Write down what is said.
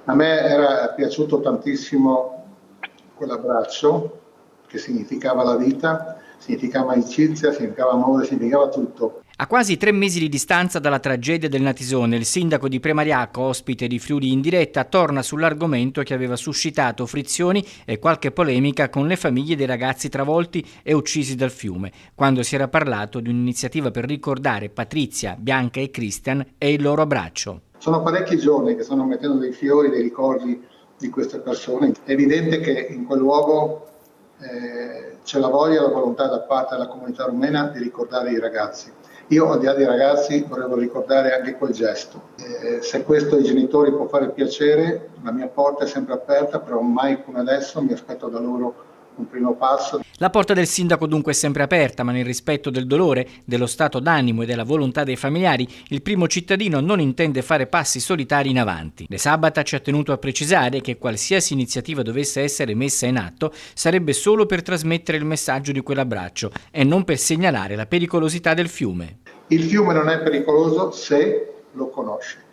A me era piaciuto tantissimo quell'abbraccio che significava la vita, significava amicizia, significava amore, significava tutto. A quasi 3 mesi di distanza dalla tragedia del Natisone, il sindaco di Premariacco, ospite di Friuli in diretta, torna sull'argomento che aveva suscitato frizioni e qualche polemica con le famiglie dei ragazzi travolti e uccisi dal fiume, quando si era parlato di un'iniziativa per ricordare Patrizia, Bianca e Christian e il loro abbraccio. Sono parecchi giorni che stanno mettendo dei fiori, dei ricordi di queste persone. È evidente che in quel luogo c'è la voglia e la volontà da parte della comunità rumena di ricordare i ragazzi. Io, al di là dei ragazzi, volevo ricordare anche quel gesto. Se questo ai genitori può fare piacere, la mia porta è sempre aperta, però mai come adesso mi aspetto da loro un primo passo. La porta del sindaco dunque è sempre aperta, ma nel rispetto del dolore, dello stato d'animo e della volontà dei familiari, il primo cittadino non intende fare passi solitari in avanti. De Sabata ci ha tenuto a precisare che qualsiasi iniziativa dovesse essere messa in atto sarebbe solo per trasmettere il messaggio di quell'abbraccio e non per segnalare la pericolosità del fiume. Il fiume non è pericoloso se lo conosce.